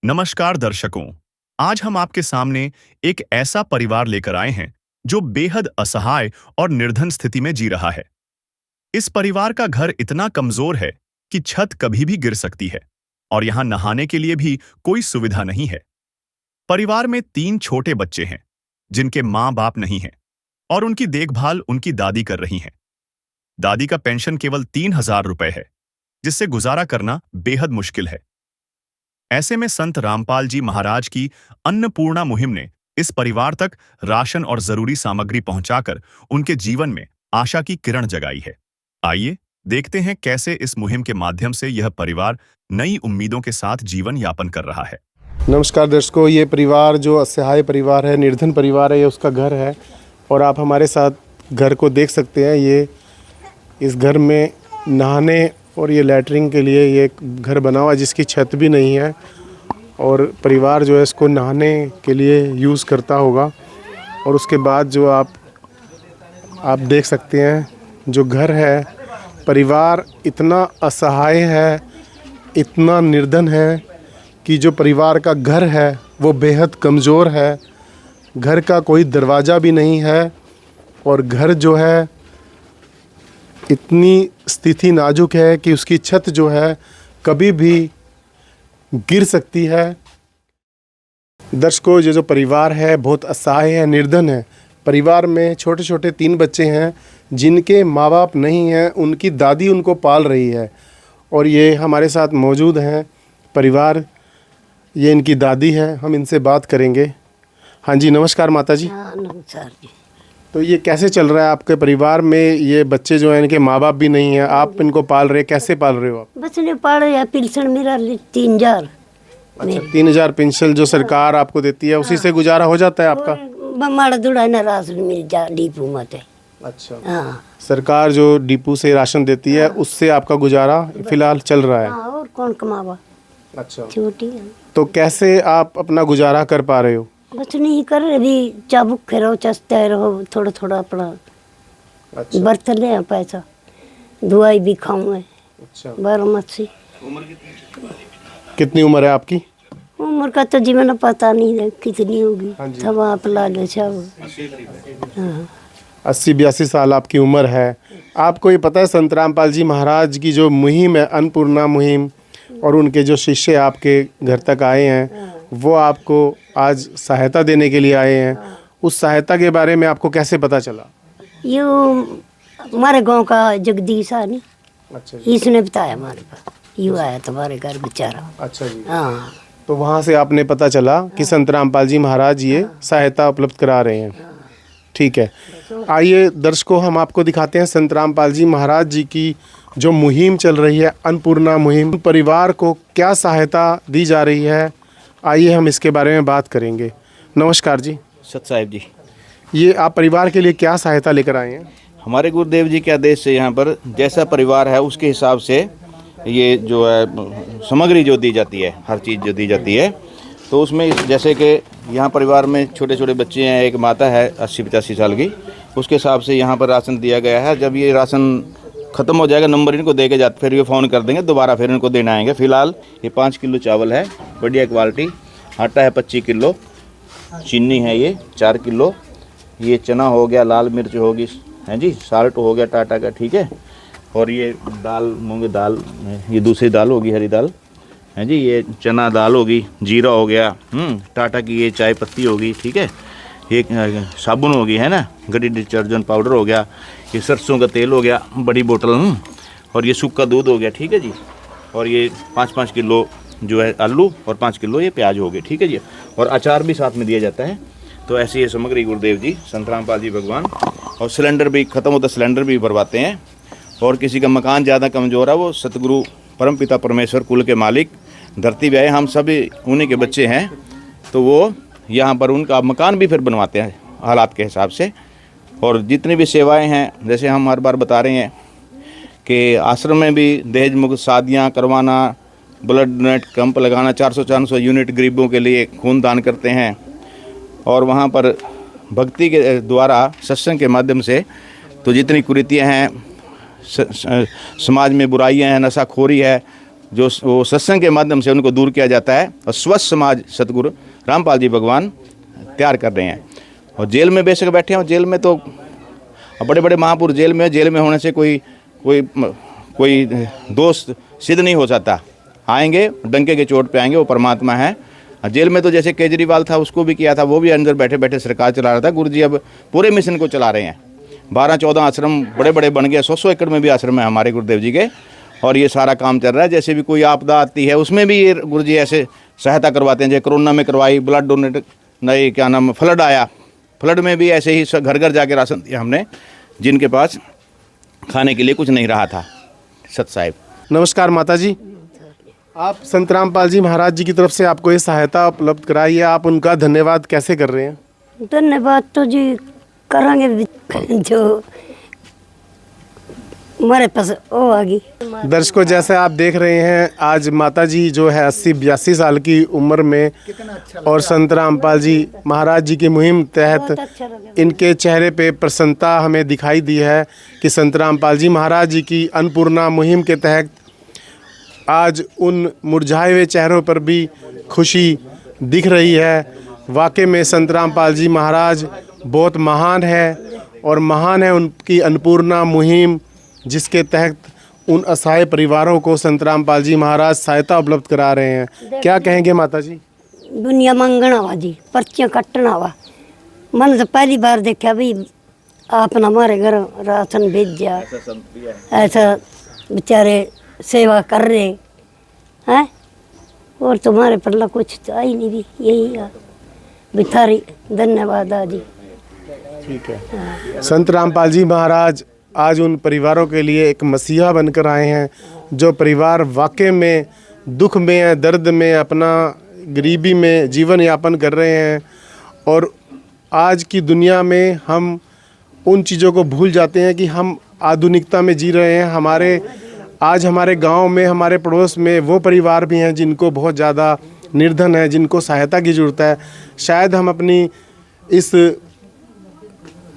नमस्कार दर्शकों। आज हम आपके सामने एक ऐसा परिवार लेकर आए हैं जो बेहद असहाय और निर्धन स्थिति में जी रहा है। इस परिवार का घर इतना कमजोर है कि छत कभी भी गिर सकती है और यहां नहाने के लिए भी कोई सुविधा नहीं है। परिवार में 3 छोटे बच्चे हैं जिनके माँ बाप नहीं हैं और उनकी देखभाल उनकी दादी कर रही हैं। दादी का पेंशन केवल 3,000 रुपए है, जिससे गुजारा करना बेहद मुश्किल है। ऐसे में संत रामपाल जी महाराज की अन्नपूर्णा मुहिम ने इस परिवार तक राशन और जरूरी सामग्री पहुंचाकर उनके जीवन में आशा की किरण जगाई है। आइए देखते हैं कैसे इस मुहिम के माध्यम से यह परिवार नई उम्मीदों के साथ जीवन यापन कर रहा है। नमस्कार दर्शकों, ये परिवार जो असहाय परिवार है, निर्धन परिवार है, ये उसका घर है और आप हमारे साथ घर को देख सकते हैं। ये इस घर में नहाने और ये लैट्रिन के लिए ये एक घर बना हुआ है जिसकी छत भी नहीं है और परिवार जो है इसको नहाने के लिए यूज़ करता होगा। और उसके बाद जो आप देख सकते हैं जो घर है, परिवार इतना असहाय है, इतना निर्धन है कि जो परिवार का घर है वो बेहद कमज़ोर है। घर का कोई दरवाज़ा भी नहीं है और घर जो है इतनी स्थिति नाजुक है कि उसकी छत जो है कभी भी गिर सकती है। दर्शकों, ये जो परिवार है बहुत असहाय है, निर्धन है। परिवार में छोटे छोटे 3 बच्चे हैं जिनके माँ बाप नहीं हैं, उनकी दादी उनको पाल रही है और ये हमारे साथ मौजूद हैं परिवार। ये इनकी दादी है, हम इनसे बात करेंगे। हाँ जी, नमस्कार माता जी। हाँ, नमस्कार जी। तो ये कैसे चल रहा है आपके परिवार में? ये बच्चे जो हैं इनके माँ बाप भी नहीं हैं, आप इनको पाल रहे हैं, कैसे पाल रहे हो आप? बस ने पढ़ या पेंशन मेरा 3,000। अच्छा, 3,000 पेंशन जो सरकार आपको देती है उसी से गुजारा हो जाता है आपका? माड़ा दुड़ा ना राशन मिल जा डिपो मत है। अच्छा, हाँ सरकार जो डिपो से राशन देती है उससे आपका गुजारा फिलहाल चल रहा है? हाँ, और कौन कमावा। अच्छा, छोटी है तो कैसे आप अपना गुजारा कर पा रहे हो? बस नहीं कर अभी चाबुक रहो, चसते रहो, थोड़ा थोड़ा अपना अच्छा, बर्त ले पैसा, दवाई भी खाऊं है। अच्छा, 12 मत से। कितनी उम्र है आपकी? उम्र का तो जीवन पता नहीं है कितनी होगी। हाँ जी। सब आप ला लो सब। हाँ 80-82 साल आपकी उम्र है। आपको ये पता है संत रामपाल जी महाराज की जो मुहिम है, अन्नपूर्णा मुहिम, और उनके जो शिष्य आपके घर तक आए हैं वो आपको आज सहायता देने के लिए आए हैं। उस सहायता के बारे में आपको कैसे पता चला? ये हमारे गांव का जगदीश है नहीं, अच्छा, इसने बताया हमारे पास। यू आया तुम्हारे घर बेचारा। अच्छा जी। हाँ तो वहाँ से आपने पता चला कि संत रामपाल जी महाराज ये सहायता उपलब्ध करा रहे हैं। ठीक है, आइए दर्शकों हम आपको दिखाते हैं संत रामपाल जी महाराज जी की जो मुहिम चल रही है, अन्नपूर्णा मुहिम। परिवार को क्या सहायता दी जा रही है, आइए हम इसके बारे में बात करेंगे। नमस्कार जी। सत साहिब जी, ये आप परिवार के लिए क्या सहायता लेकर आए हैं? हमारे गुरुदेव जी के आदेश से यहाँ पर जैसा परिवार है उसके हिसाब से ये जो है सामग्री जो दी जाती है, हर चीज़ जो दी जाती है, तो उसमें जैसे कि यहाँ परिवार में छोटे छोटे बच्चे हैं, एक माता है 80-85 साल की, उसके हिसाब से यहाँ पर राशन दिया गया है। जब ये राशन ख़त्म हो जाएगा, नंबर इनको दे के जाते, फिर ये फ़ोन कर देंगे, दोबारा फिर इनको देना आएंगे। फ़िलहाल ये 5 किलो चावल है, बढ़िया क्वालिटी, आटा है 25 किलो, चीनी है ये 4 किलो, ये चना हो गया, लाल मिर्च होगी हैं जी, साल्ट हो गया टाटा का, ठीक है, और ये दाल मूंग दाल, ये दूसरी दाल होगी हरी दाल है जी, ये चना दाल होगी, जीरा हो गया, टाटा की ये चाय पत्ती होगी, ठीक है, एक साबुन होगी है ना, गड्डी डिटर्जेंट पाउडर हो गया, ये सरसों का तेल हो गया बड़ी बोतल, और ये सूखा दूध हो गया, ठीक है जी, और ये 5-5 किलो जो है आलू और 5 किलो ये प्याज हो गए, ठीक है जी, और अचार भी साथ में दिया जाता है। तो ऐसी ये सामग्री गुरुदेव जी, संत रामपाल जी भगवान, और सिलेंडर भी ख़त्म होता, सिलेंडर भी भरवाते हैं। और किसी का मकान ज़्यादा कमज़ोर है, वो सतगुरु परमपिता परमेश्वर कुल के मालिक धरती पे आए, हम सभी उन्हीं के बच्चे हैं, तो वो यहाँ पर उनका मकान भी फिर बनवाते हैं हालात के हिसाब से। और जितनी भी सेवाएं हैं, जैसे हम हर बार बता रहे हैं कि आश्रम में भी दहेज मुक्त शादियाँ करवाना, ब्लड डोनेट कैंप लगाना, 400-400 यूनिट गरीबों के लिए खून दान करते हैं, और वहाँ पर भक्ति के द्वारा सत्संग के माध्यम से तो जितनी कुरीतियाँ हैं, समाज में बुराइयाँ हैं, नशाखोरी है, जो वो सत्संग के माध्यम से उनको दूर किया जाता है और स्वस्थ समाज सतगुरु रामपाल जी भगवान तैयार कर रहे हैं। और जेल में बेशक बैठे हैं, जेल में तो बड़े बड़े महापुरुष जेल में होने से कोई दोस्त सिद्ध नहीं हो सकता। आएंगे डंके के चोट पे आएंगे, वो परमात्मा है। जेल में तो जैसे केजरीवाल था, उसको भी किया था, वो भी अंदर बैठे बैठे सरकार चला रहा था। गुरु जी अब पूरे मिशन को चला रहे हैं। 12-14 आश्रम बड़े बड़े बन गए, 100 एकड़ में भी आश्रम है हमारे गुरुदेव जी के, और ये सारा काम चल रहा है। जैसे भी कोई आपदा आती है उसमें भी ये गुरु जी ऐसे सहायता करवाते हैं। जैसे कोरोना में करवाई, ब्लड डोनेट, नहीं क्या नाम, फ्लड आया, फ्लड में भी ऐसे ही घर घर जाके राशन दिया हमने, जिनके पास खाने के लिए कुछ नहीं रहा था। सत साहिब नमस्कार माता जी, आप संत रामपाल जी महाराज जी की तरफ से आपको ये सहायता उपलब्ध कराई है, आप उनका धन्यवाद कैसे कर रहे हैं? धन्यवाद तो जी करेंगे जो हमारे पास वो आ गई। दर्शकों, जैसे आप देख रहे हैं, आज माता जी जो है 80-82 साल की उम्र में, और संत रामपाल जी महाराज जी की मुहिम तहत इनके चेहरे पे प्रसन्नता हमें दिखाई दी है कि संत रामपाल जी महाराज जी की अन्नपूर्णा मुहिम के तहत आज उन मुरझाए हुए चेहरों पर भी खुशी दिख रही है। वाकई में संत रामपाल जी महाराज बहुत महान है, और महान है उनकी अन्नपूर्णा मुहिम, जिसके तहत उन असहाय परिवारों को संत रामपाल जी महाराज सहायता उपलब्ध करा रहे हैं। क्या कहेंगे माता जी? दुनिया मंगना वा जी, पर्चियाँ कटना वा। मन तो पहली बार देखा भी आपने हमारे घर राशन भेजा, ऐसा बेचारे सेवा कर रहे हैं, और तुम्हारे पल्ला कुछ तो आई नहीं भी, यही है बिथारी। धन्यवाद जी। ठीक है। संत रामपाल जी महाराज आज उन परिवारों के लिए एक मसीहा बनकर आए हैं, जो परिवार वाकई में दुख में है, दर्द में, अपना गरीबी में जीवन यापन कर रहे हैं। और आज की दुनिया में हम उन चीज़ों को भूल जाते हैं कि हम आधुनिकता में जी रहे हैं। आज हमारे गांव में, हमारे पड़ोस में वो परिवार भी हैं जिनको बहुत ज़्यादा निर्धन है, जिनको सहायता की ज़रूरत है। शायद हम अपनी इस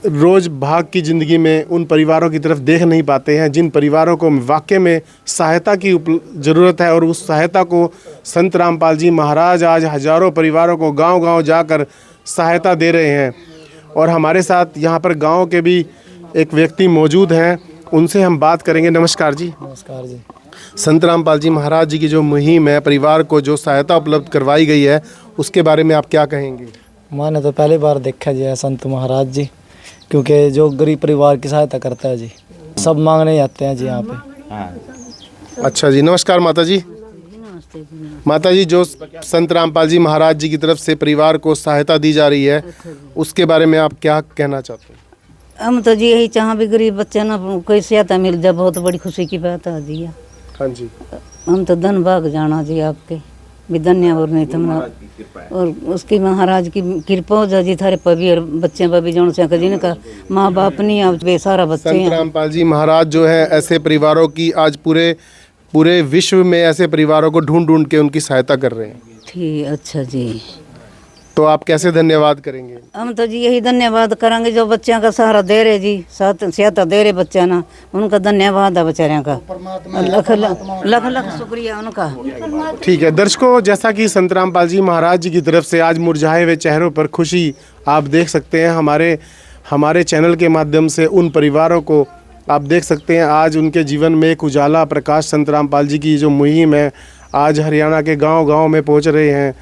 रोज़ भाग की ज़िंदगी में उन परिवारों की तरफ देख नहीं पाते हैं, जिन परिवारों को वाकई में सहायता की ज़रूरत है। और उस सहायता को संत रामपाल जी महाराज आज हज़ारों परिवारों को गांव-गांव जाकर सहायता दे रहे हैं। और हमारे साथ यहाँ पर गांव के भी एक व्यक्ति मौजूद हैं, उनसे हम बात करेंगे। नमस्कार जी। नमस्कार जी। संत रामपाल जी महाराज जी की जो मुहिम है, परिवार को जो सहायता उपलब्ध करवाई गई है, उसके बारे में आप क्या कहेंगे? मैंने तो पहली बार देखा जी है संत महाराज जी, क्योंकि जो गरीब परिवार की सहायता करता है जी, सब मांगने आते हैं जी यहाँ पे। अच्छा जी। नमस्कार माता जी। माता जी, जो संत रामपाल जी महाराज जी की तरफ से परिवार को सहायता दी जा रही है, उसके बारे में आप क्या कहना चाहते हैं? हम तो जी यही चाह भी गरीब बच्चे ना कोई सहायता मिल जाए, बहुत बड़ी खुशी की बात है जी। हाँ जी। हम तो धन भाग जाना जी आपके भी, धन्यवाद नहीं तुम्हारा, और उसकी महाराज की कृपा हो जाए जी थारे पर भी, और बच्चे पर भी जान से जिनका माँ बाप नहीं, आप बेसारा बच्चे संत हैं। रामपाल जी महाराज जो है ऐसे परिवारों की आज पूरे विश्व में ऐसे परिवारों को ढूंढ ढूंढ के उनकी सहायता कर रहे हैं। ठीक, अच्छा जी। तो आप कैसे धन्यवाद करेंगे? हम तो जी यही धन्यवाद करेंगे जो बच्चों का सहारा दे रहे जी, सहायता दे रहे बच्चा ना, उनका धन्यवाद है बेचारियों का, लख लख लख शुक्रिया उनका। ठीक है। दर्शकों, जैसा कि संत रामपाल जी महाराज जी की तरफ से आज मुरझाए हुए चेहरों पर खुशी आप देख सकते हैं। हमारे चैनल के माध्यम से उन परिवारों को आप देख सकते हैं। आज उनके जीवन में एक उजाला प्रकाश संत रामपाल जी की जो मुहिम है, आज हरियाणा के गांव-गांव में पहुंच रहे हैं।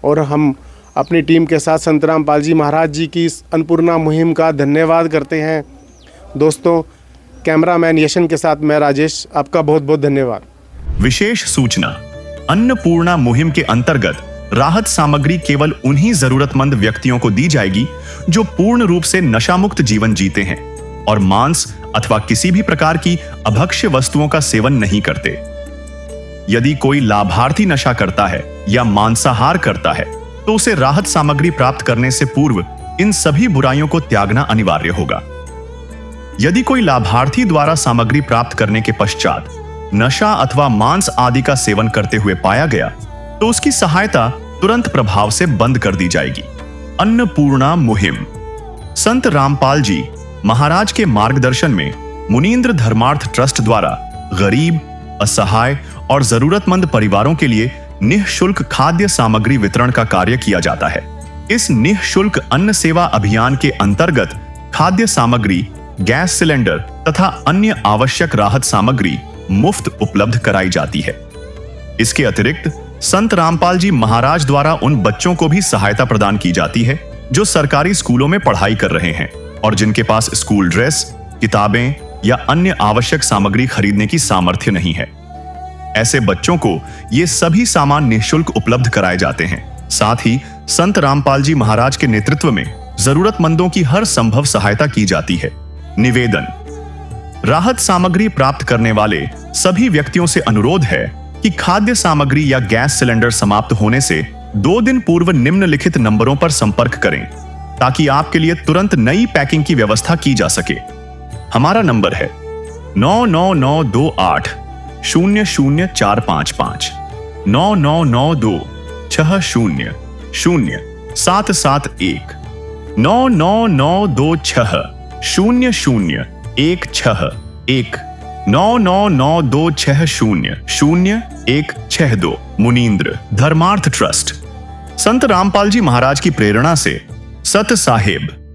और हम अपनी टीम के साथ संत रामपाल जी महाराज जी की इस अन्नपूर्णा मुहिम का धन्यवाद करते हैं। दोस्तों, कैमरामैन यशन के साथ मैं राजेश, आपका बहुत बहुत धन्यवाद। विशेष सूचना, अन्नपूर्णा मुहिम के अंतर्गत राहत सामग्री केवल उन्हीं जरूरतमंद व्यक्तियों को दी जाएगी जो पूर्ण रूप से नशा मुक्त जीवन जीते हैं और मांस अथवा किसी भी प्रकार की अभक्ष्य वस्तुओं का सेवन नहीं करते। यदि कोई लाभार्थी नशा करता है या मांसाहार करता है तो उसे राहत सामग्री प्राप्त करने से पूर्व इन सभी बुराइयों को त्यागना अनिवार्य होगा। यदि कोई लाभार्थी द्वारा सामग्री प्राप्त करने के पश्चात नशा अथवा मांस आदि का सेवन करते हुए पाया गया तो उसकी सहायता तुरंत प्रभाव से बंद कर दी जाएगी। अन्नपूर्णा मुहिम संत रामपाल जी महाराज के मार्गदर्शन में मुनींद्र धर्मार्थ ट्रस्ट द्वारा गरीब, असहाय और जरूरतमंद परिवारों के लिए निःशुल्क खाद्य सामग्री वितरण का कार्य किया जाता है। इस निःशुल्क अन्न सेवा अभियान के अंतर्गत खाद्य सामग्री, गैस सिलेंडर तथा अन्य आवश्यक राहत सामग्री मुफ्त उपलब्ध कराई जाती है। इसके अतिरिक्त संत रामपाल जी महाराज द्वारा उन बच्चों को भी सहायता प्रदान की जाती है जो सरकारी स्कूलों में पढ़ाई कर रहे हैं और जिनके पास स्कूल ड्रेस, किताबें या अन्य आवश्यक सामग्री खरीदने की सामर्थ्य नहीं है। ऐसे बच्चों को ये सभी सामान निःशुल्क उपलब्ध कराए जाते हैं। साथ ही संत रामपाल जी महाराज के नेतृत्व में जरूरतमंदों की हर संभव सहायता की जाती है। निवेदन: राहत सामग्री प्राप्त करने वाले सभी व्यक्तियों से अनुरोध है कि खाद्य सामग्री या गैस सिलेंडर समाप्त होने से 2 दिन पूर्व निम्नलिखित नंबरों पर संपर्क करें ताकि आपके लिए तुरंत नई पैकिंग की व्यवस्था की जा सके। हमारा नंबर है 99928 00455 9992 60 0771 99926 0016 99926000162 मुनींद्र धर्मार्थ ट्रस्ट। संत रामपाल जी महाराज की प्रेरणा से सत साहेब